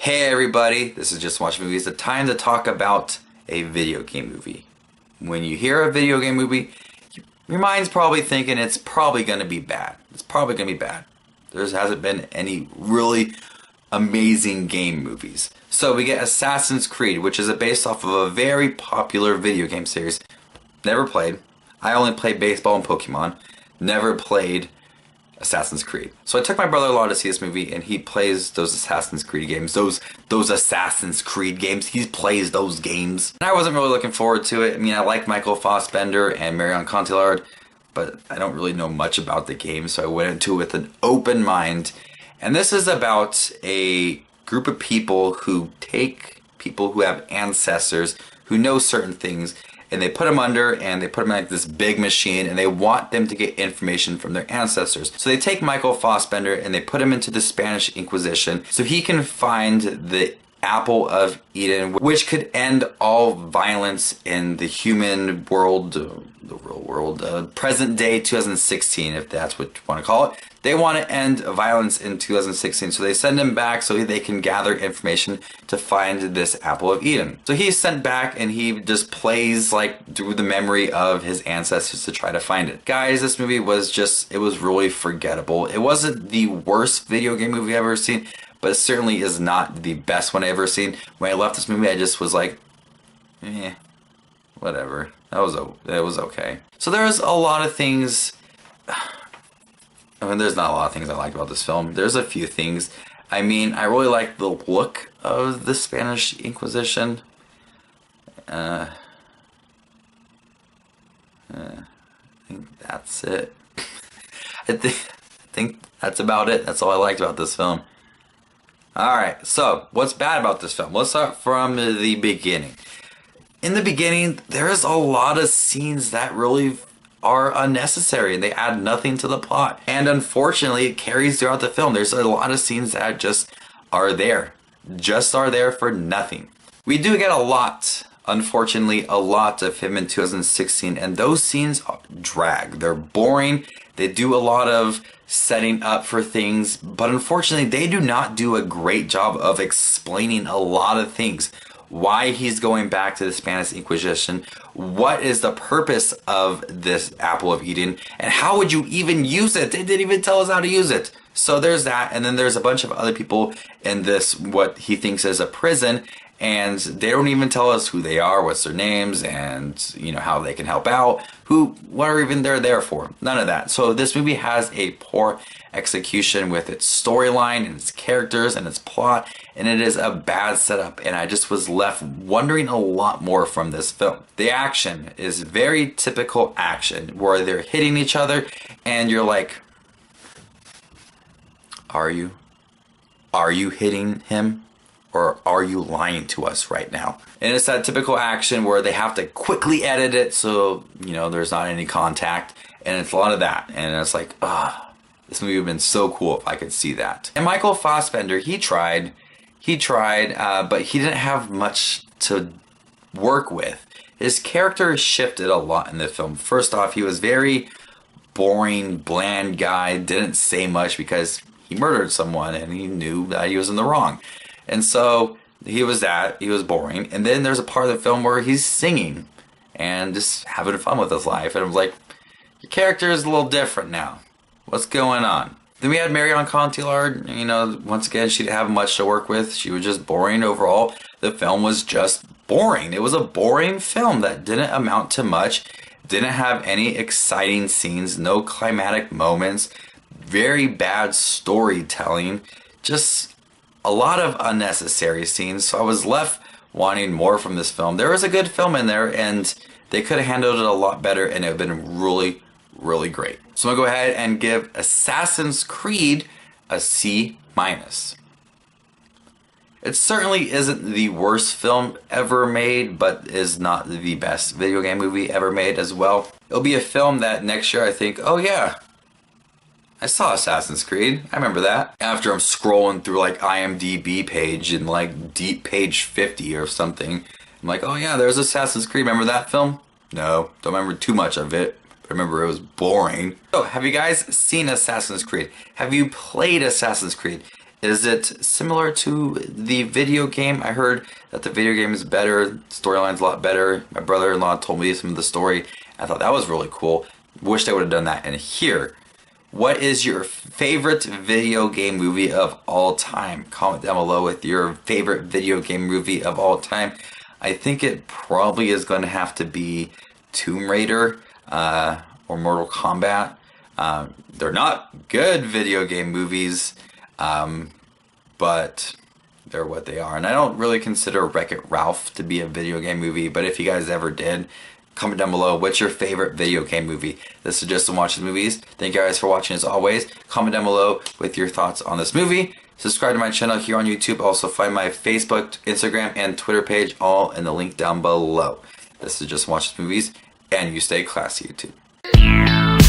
Hey everybody, this is Just Watch Movies. The time to talk about a video game movie. When you hear a video game movie, your mind's probably thinking it's probably going to be bad. It's probably going to be bad. There hasn't been any really amazing game movies. So we get Assassin's Creed, which is based off of a very popular video game series. Never played. I only played baseball and Pokemon. Never played Assassin's Creed. So I took my brother-in-law to see this movie, and he plays those Assassin's Creed games. Those Assassin's Creed games. He plays those games. And I wasn't really looking forward to it. I mean, I like Michael Fassbender and Marion Cotillard, but I don't really know much about the game, so I went into it with an open mind. And this is about a group of people who take people who have ancestors who know certain things, and they put them under, and they put them in like this big machine, and they want them to get information from their ancestors. So they take Michael Fassbender and they put him into the Spanish Inquisition so he can find the Apple of Eden, which could end all violence in the human world, the real world, present day 2016, if that's what you want to call it. They want to end violence in 2016, so they send him back so they can gather information to find this Apple of Eden. So he's sent back and he just plays like through the memory of his ancestors to try to find it. Guys, this movie was just, it was really forgettable. It wasn't the worst video game movie I've ever seen, but it certainly is not the best one I've ever seen. When I left this movie, I just was like, whatever. That was okay. So there's a lot of things. I mean, there's not a lot of things I liked about this film. There's a few things. I mean, I really like the look of the Spanish Inquisition. I think that's it. I think that's about it. That's all I liked about this film. Alright, so what's bad about this film? Let's start from the beginning. In the beginning, there's a lot of scenes that really are unnecessary and they add nothing to the plot. And unfortunately, it carries throughout the film. There's a lot of scenes that just are there. Just are there for nothing. We do get a lot, unfortunately, a lot of him in 2016, and those scenes drag. They're boring. They do a lot of setting up for things, but unfortunately, they do not do a great job of explaining a lot of things. Why he's going back to the Spanish Inquisition, what is the purpose of this Apple of Eden, and how would you even use it? They didn't even tell us how to use it. So there's that, and then there's a bunch of other people in this, what he thinks is a prison, and they don't even tell us who they are, what's their names, and you know how they can help out, what are even they're there for. None of that. So this movie has a poor execution with its storyline and its characters and its plot, and it is a bad setup, and I just was left wondering a lot more from this film. The action is very typical action where they're hitting each other and you're like, are you hitting him? Or are you lying to us right now? And it's that typical action where they have to quickly edit it so, you know, there's not any contact. And it's a lot of that. And it's like, this movie would have been so cool if I could see that. And Michael Fassbender, he tried, but he didn't have much to work with. His character shifted a lot in the film. First off, he was very boring, bland guy, didn't say much because he murdered someone and he knew that he was in the wrong. And so he was boring. And then there's a part of the film where he's singing and just having fun with his life. And I was like, your character is a little different now. What's going on? Then we had Marion Cotillard. You know, once again, she didn't have much to work with. She was just boring overall. The film was just boring. It was a boring film that didn't amount to much. Didn't have any exciting scenes. No climatic moments. Very bad storytelling. Just a lot of unnecessary scenes, so I was left wanting more from this film. There was a good film in there, and they could have handled it a lot better, and it would have been really, really great. So I'm going to go ahead and give Assassin's Creed a C-. It certainly isn't the worst film ever made, but is not the best video game movie ever made as well. It'll be a film that next year I think, oh yeah, I saw Assassin's Creed. I remember that. After I'm scrolling through like IMDb page and like deep page 50 or something, I'm like, oh yeah, there's Assassin's Creed. Remember that film? No, don't remember too much of it. I remember it was boring. So, have you guys seen Assassin's Creed? Have you played Assassin's Creed? Is it similar to the video game? I heard that the video game is better, storyline's a lot better. My brother-in-law told me some of the story. I thought that was really cool. Wish they would have done that. And here, what is your favorite video game movie of all time? Comment down below with your favorite video game movie of all time. I think it probably is going to have to be Tomb Raider or Mortal Kombat. They're not good video game movies, but they're what they are. And I don't really consider Wreck-It Ralph to be a video game movie, but if you guys ever did, comment down below what's your favorite video game movie. This is Justin Watches Movies. Thank you guys for watching as always. Comment down below with your thoughts on this movie. Subscribe to my channel here on YouTube. Also find my Facebook, Instagram, and Twitter page all in the link down below. This is Justin Watches Movies, and you stay classy, YouTube.